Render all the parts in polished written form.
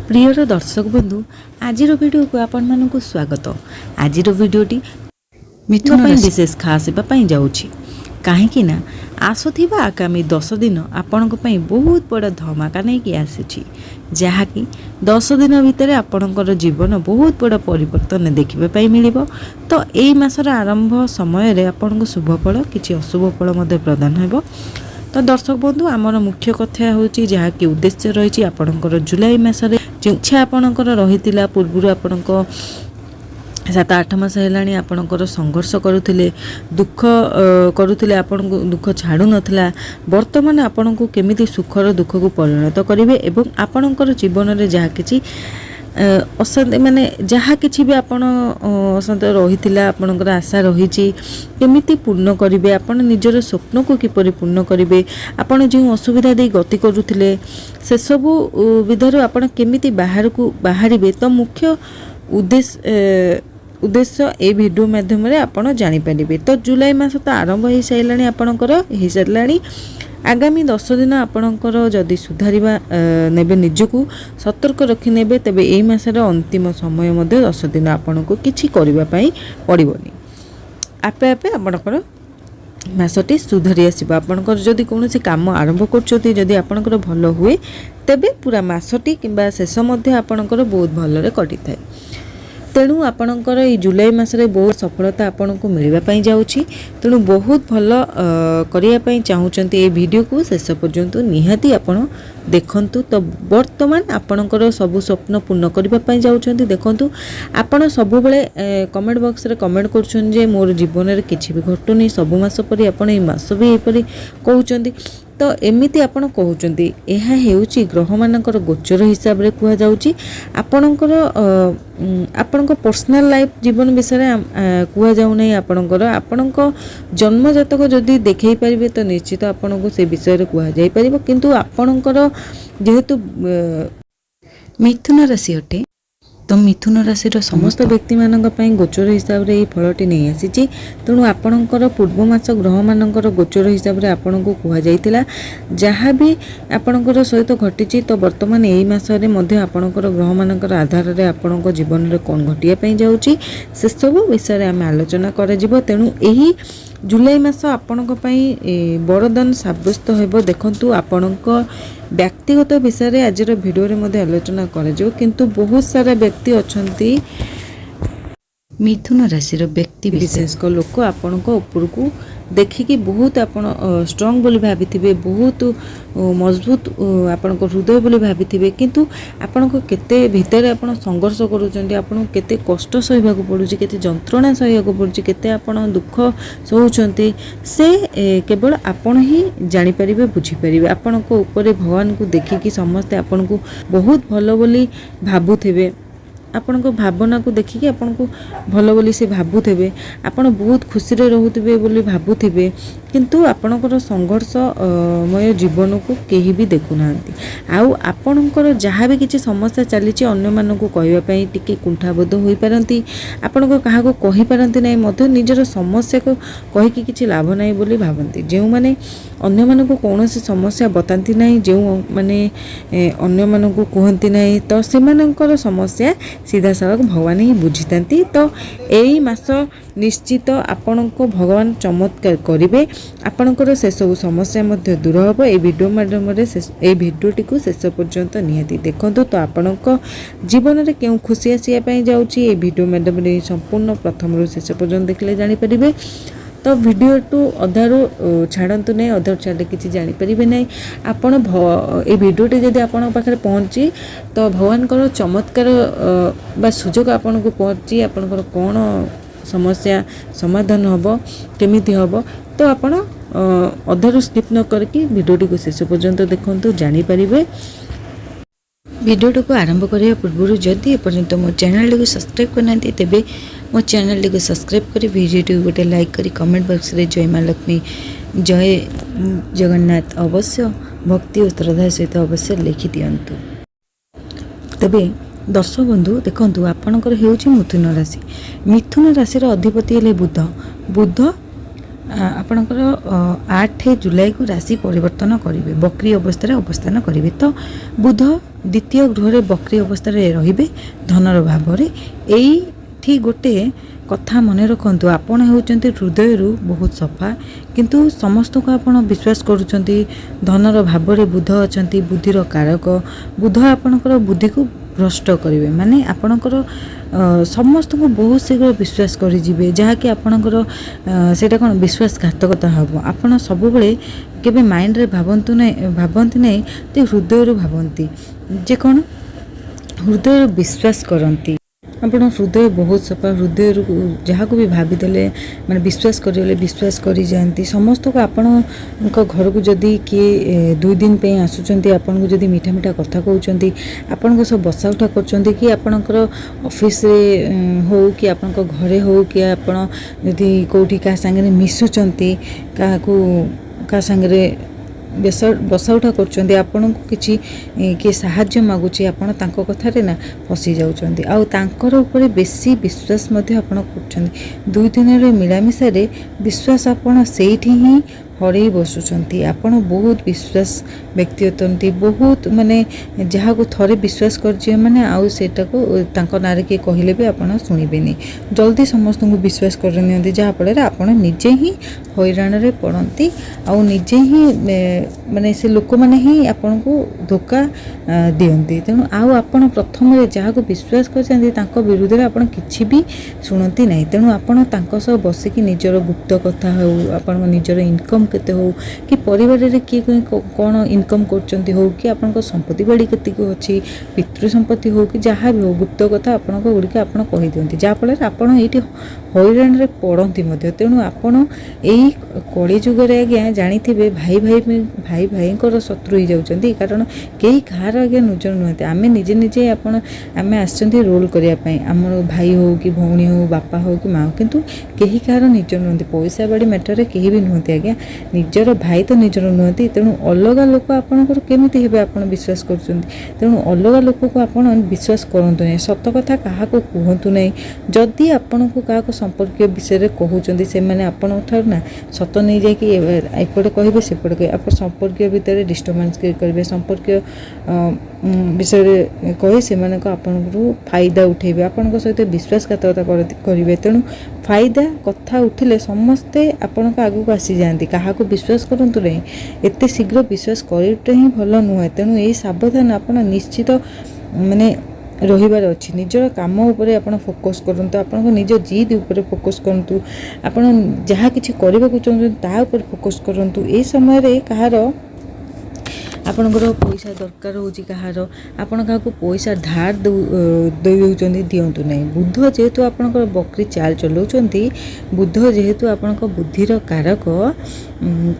Prior दर्शक बंधु आज वीडियो को आपण मानक स्वागत। आज वीडियोटी मिथुन विशेष खास जाऊँगी कहीं आसुथिबा आगामी 10 दिन आपण बहुत बड़ा धमाका नहीं आसी जहाँकि 10 दिन भितर आपणकर जीवन बहुत बड़ा परिवर्तन देखा मिल तो यही मासर आरंभ समय आपन शुभफल कि अशुभ फल प्रदान हो। तो दर्शक बंधु आमर मुख्य कथा हूँ जहाँकि उद्देश्य रही आपणकर जुलाई मासरे जो इच्छा आपणकर रही पूर्व आपण 7-8 मास है आपणकर संघर्ष करुले दुख करुले आपण दुख छाड़ू नाला बर्तमान आपण को केमिति सुखर दुख को परिणत करेंगे एवं आपणकर जीवन में जहाँ कि अशांति माने जहाँ किसी भी आपण अशांत रही आपणकर आशा रही केमिति पूर्ण करेंगे आपण निजर स्वप्न को किपरि पूर्ण करेंगे आपण जो असुविधा दे गति करुले से सबू विधर आपण केमिति बाहर को बाहर तो मुख्य उद्देश्य ए वीडियो माध्यम आपण जानीपारे। तो जुलाई मास तो आरंभ हो सारे आपणकर हो सारे आगामी 10 दिन आपणकर जदि सुधारिबा नेबे निजकू सतर्क रखी नेबे तेबे एई मासर अंतिम समय मध्य 10 दिन आपण को किछि करिबा पई पड़िबोनी आपे आपे आपणकर मासटी सुधरी आसीबा। आपणकर जदि कोनोसी काम आरंभ करछोती जदि आपणकर भल हुए तेबे पूरा मासटी किंबा शेष मध्य आपणकर बहुत भलरे कटि थाए। तेणु आपणकर ये जुलाई मासरे बहुत सफलता आपन को मिलवाई जाऊँगी तेणु बहुत भल करने चाहूँगी ये वीडियो को शेष पर्यंत निहाती आपण देखंतु। तो वर्तमान आपणकर सबु स्वप्न पूर्ण करने जाऊँगी देखंतु आपण सब बेले कमेंट बॉक्स रे कमेंट करछन जे मोर जीवन में किछि भी घटुनी सबु मास परी आपण ए मास भी एपरी कहउचंदी। तो एमिति आपण कहउचंदी एहा हेउची ग्रह मानकर गोचर हिसाब रे कुहा जाउची आपणकर आपणक पर्सनल लाइफ जीवन विषय कुहा जाउ नै आपणकर आपणक जन्म जातक जदि देखै परिबे तो निश्चित आपणको से विषय रे कुहा जाई परिबो किंतु आपणकर जेहेतु मिथुन राशि अटे तो मिथुन राशि समस्त व्यक्ति मानक पई गोचर हिसाब रे फलटी नहीं आसी तेणु आपणकर पूर्व मास ग्रह मानकर गोचर हिसाब रे आपण को कुहा जाइतिला जहाँ भी आपणकर सहित घटी तो वर्तमान यही मासरे मध्य आपणकर ग्रह मानकर आधार रे आपणक जीवन रे कोन घटिया पई जाउची से सब विषय आम आलोचना कर तेणु यही जुलाई मास आपणक पई वरदान साब्यस्त होबो। देखंतु आपणक व्यक्तिगत विषय रे आज वीडियो रे मध्य आलोचना कर किंतु बहुत सारा व्यक्ति अछंती मिथुन राशि व्यक्ति विशेष को लोक आपण को ऊपर को देखिकी बहुत आपण स्ट्रांग बोली भाभी बहुत मजबूत आपण को हृदय बोली भाभी किंतु आपण को केते भीतर आपण संघर्ष करूचंदी आपण केते कष्ट सहिबा को पडुची केते जंत्रणा सहिबा को पडुची केते आपण दुख सहउचंती से केवल आपण ही जानि परिबे बुझी परिबे। आपण को ऊपर भगवान को देखिकी समस्त आपण को बहुत भलो बोली भाबुथिबे आपण को भावना को देखिकी आपण को भल बोली से भाबुथिबे आपण बहुत खुशी रे रहउथिबे बोली भाबुथिबे किंतु आपणकर संघर्षमय जीवन को केही भी देखु नांती आउ आपणकर जहाँ भी किसी समस्या चली अन्य मानक कहवा पई टिके कुंठाबद्ध होई पारंती आपण को कहा को कहि पारंती नै मध्य निजर समस्या को कहि कि किछि लाभ नै बोली भाबंती जे माने अन्य मानक कोनोसी समस्या बतांती नै जे माने अन्य मानक कहंती नै तो सेमानकर समस्या सीधा सालक भगवान ही बुझीतांती। तो यही मास निश्चित आपण को भगवान चमत्कार करेंगे आपणकर से सब समस्या मध्य दूर हम। ये वीडियो माध्यम ए वीडियोटी को शेष पर्यंत निहाती देखंतु। तो आपण जीवन में क्यों खुशी आसापी जाऊँगी ये वीडियो माध्यम संपूर्ण प्रथम शेष पर्यंत देखले जानीपारे। तो वीडियो टू अधारू छाड़तु नहीं अधार छाड़े किसी जानीपारे ना आपण ये वीडियोटी जब आपण पाखे पहुँची तो भगवान चमत्कार बा सुजोग आपण को पहुँची आपणकर कौन समस्या समाधान हम केमिति हम तो आपण अधारू स्किप न करके वीडियोटी को शेष पर्यंत देखंतु जानीपारे। वीडियो को आरंभ करने पूर्व जदि एपर्यंत मो चैनल को सब्सक्राइब करना तेबे मो चैनल को सब्सक्राइब कर वीडियो गोटे लाइक करी कमेंट बॉक्स रे जय माँ लक्ष्मी जय जगन्नाथ अवश्य भक्ति और श्रद्धा सहित अवश्य लिखि दियंतु। तेबे दर्शक बंधु देखंतु आपणकर हेउची मिथुन राशि अधिपति हेले बुध बुध ଆପଣଙ୍କର 8 जुलाई को राशि परिवर्तन करेंगे, बक्री अवस्था अवस्थान करेंगे। तो बुध द्वितीय गृह बक्री अवस्था रे धनर भाव ये गोटे कथा मन रखु, आपण होती हृदय बहुत सफा किंतु समस्त को आप विश्वास करुँच। धनर भाव में बुध अच्छा, बुद्धिर कारक बुध आपणकर बुद्धि को भ्रष्ट करेंगे, माने आपणकर समस्त को बहुत शीघ्र विश्वास करेंगे, जहाँकि आपणकर सेटा कौन विश्वासघातकता हम। आपड़ सब केवे माइंड रे भावतु भावती नहीं, तो हृदय भावती जे कौन हृदय विश्वास करती। आपण हृदय बहुत सफा, हृदय जहाँ को भी भावीदे मैंने विश्वास करें विश्वास कर जाती। समस्त को आपण घर को जदि किए 2 दिन पे आसुँच, आपन को जदि मीठा मीठा कथा कहते, आपण को सब बसा उठा कर कि आपणकर ऑफिस रे हो कि आपण घरे हो कि आपण जदि कौटी क्या सांगे मिशुंट क्या सांगे बसा उठा कर आपन को किसी किए साहाय्य मागुची, आपण तांको कथारे ना फसी जाउछंती आउ तांकर ऊपर बेसी विश्वास मध्य आपण कर 2 दिन रे मिलामिशा रे विश्वास आपण सेठी ही हरई बसुंट। आपण बहुत विश्वास व्यक्ति होती, बहुत माने जहाँ को थरे विश्वास कर माने आउ सेटा को तांको नारे के कहले भी आपण सुनिबेनी, जल्दी समस्त को विश्वास कर नियंती, जहाँ फल आपण निजे ही हैरान रे पड़ती आउ निजे ही माने से लोक माने ही आपण को धोखा दियंती। तेणु आउ आपण प्रथम जहाँ को विश्वास कर विरुद्ध में आपण किछि भी शुणती नहीं। तेणु आपण तांको सह बसिकी निजर गुप्त कथा हो, आपण निजर इनकम केते हो कि परिवार रे किए कौन इनकम करचंती हो कि आपन संपत्ति बाड़ी केते अच्छी पितृ संपत्ति हो कि जहाँ भी हो गुप्त कथा आपन गुड़िक आप कही दियंती, जहाँ फल आपड़ ये हैरान रे पड़ती। तेणु आपड़ यही कली जुगे आज्ञा जानी भाई भाई भाई शत्रु हो जाती, कारण कई कहार आज्ञा निजर नुहति, आम निजे निजे आम आसछंती रोल करने आम भाई हो कि भौणी हो बापा हो कि माँ, किंतु कहीं कहार निजर नुहति, पैसा बाड़ी मैटर कहीं भी नुहति आज्ञा, निजर भाई तो निजर नुहति। तेणु अलग लोक आपणकर केमिति हेबे आपण विश्वास करुछंती, तेणु अलग लोक को आपण विश्वास करंतु नहीं, सत कथा कहा को कहतु नहीं। जदि आपण को क्या संपर्क विषय में कहते से मैंने आपण ना सत नहीं जाकि एपटे कहे सेपटे कहे आप संपर्क भितर डिस्टर्बांस क्रिएट करेंगे, संपर्क विषय कही से आपको फायदा उठेबे, आपण सहित विश्वासघातकता करेंगे। तेणु फायदा कथा उठिले समस्ते आपण आगू को आसी जाती, क्या विश्वास करंतु नहीं, एते शीघ्र विश्वास करते ही भल नुहे। तेणु यही सावधान आप निश्चित माने रहिबार अच्छी, निजर काम उपरे आपण फोकस करंतु, आपण निज जिद उपरे फोकस करंतु, आपण जहाँ किछि करबा को चाहते ता उपरे फोकस करंतु। ए समय रे कहार आपणकर पैसा दरकार होची, कहार आपण क्या पैसा धार दे दिंतु नहीं। बुध जेहेतु आपणकर बकरी चाल चलाउछंती, बुध जेहेतु आपणक बुद्धिर कारक,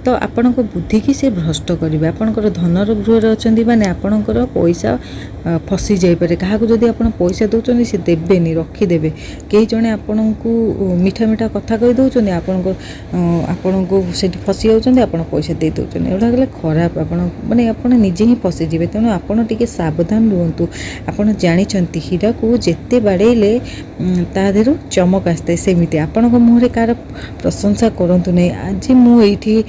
तो आपण बुद्धि की से भ्रष्ट करेंगे। आपणकर धनर गृह अच्छा माने आपणकर पैसा फसी जापे, क्या जदि आप पैसा दौरान से देवेनि रखीदेवे, कई जड़े आपण को मीठा मीठा कथा कही दौरान आपण को फसी जाऊँच, आप पैसा दे दौरान, एटा गले खराब, आप माने आपण निजे ही फसीजे। तेणु आपड़ टे सावधान रुहतु, आपड़ जानते हीरा को जिते बाड़े तादेह चमक आसता है, सेमती आपण मुहर कार प्रशंसा करतु नहीं। आज मुझे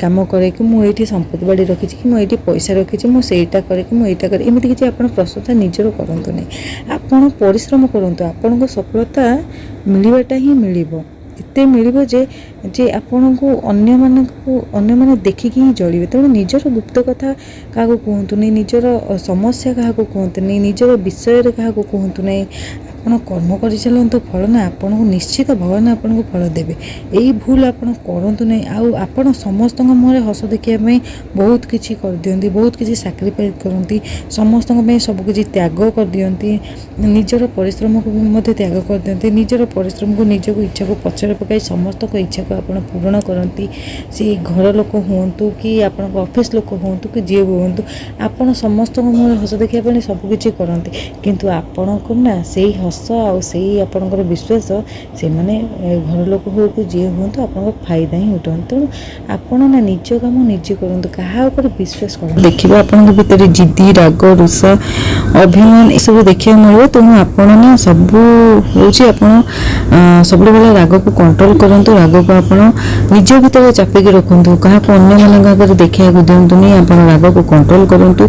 काम करे कि मुझे संपत्ति बाड़ी रखी कि मुझे पैसा रखी मुझा करे कि मुझा करे, एमती किसी आप प्रशंसा निजर करतु नहीं। आपड़ परिश्रम करतु, आपन को सफलता मिलवाटा ही मिल एते मिल जे आपण को अन्य माने देखिकी ही जलिबे। तेणु निजर गुप्त कथा क्या कहतु नहीं, निजर समस्या क्या कहतु नहीं, निजर विषय क्या कहतु नहीं। आपण कर्म कर चलतु, फल ना आपन को निश्चित भगवान आपन को फल देवे। यही भूल आपन करतु नहीं। आउ आपन समस्त मुहर हस देखा बहुत किसी कर दियंती, बहुत किसी सैक्रिफाइस करती, समस्त सब किसी त्याग कर दियंती, निजर परिश्रम को भी त्याग कर दियंती, निजर परिश्रम को निज को इच्छा को पछरे पकाई समस्त को इच्छा को आपन पूर्ण करती। से घर लोक हुंतु कि आपन ऑफिस लोक हुंतु कि जी हुंतु, आपन समस्त मुहर हस देखा सब किसी करती, किंतु आपन को ना से ହସ ଆଉ ସେଇ ଆପଣଙ୍କର ବିଶ୍ୱାସ ସେମାନେ ଘର ଲୋକ ହୁଅନ୍ତୁ ଯିଏ ହୁଅନ୍ତୁ ଆପଣଙ୍କ ଫାଇଦା ହିଁ ଉଠାନ୍ତୁ। ତେଣୁ ଆପଣ ନା ନିଜ କାମ ନିଜେ କରନ୍ତୁ, କାହା ଉପରେ ବିଶ୍ୱାସ କରନ୍ତୁ। ଦେଖିବେ ଆପଣଙ୍କ ଭିତରେ ଜିଦି, ରାଗ, ରୁଷା, ଅଭିମାନ ଏସବୁ ଦେଖିବାକୁ ମିଳିବ। ତେଣୁ ଆପଣ ନା ସବୁ ହେଉଛି ଆପଣ ସବୁବେଳେ ରାଗକୁ କଣ୍ଟ୍ରୋଲ କରନ୍ତୁ। ରାଗକୁ ଆପଣ ନିଜ ଭିତରେ ଚାପିକି ରଖନ୍ତୁ, କାହାକୁ ଅନ୍ୟମାନଙ୍କ ଆଗରେ ଦେଖିବାକୁ ଦିଅନ୍ତୁନି। ଆପଣ ରାଗକୁ କଣ୍ଟ୍ରୋଲ କରନ୍ତୁ।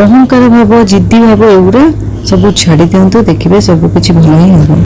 ଅହଙ୍କାର ଭାବ, ଜିଦ୍ଦି ଭାବ ଏଗୁଡ଼ା ସବୁ ଛାଡ଼ି ଦିଅନ୍ତୁ। ଦେଖିବେ ସବୁ କିଛି ଭଲ ହିଁ ହେବ।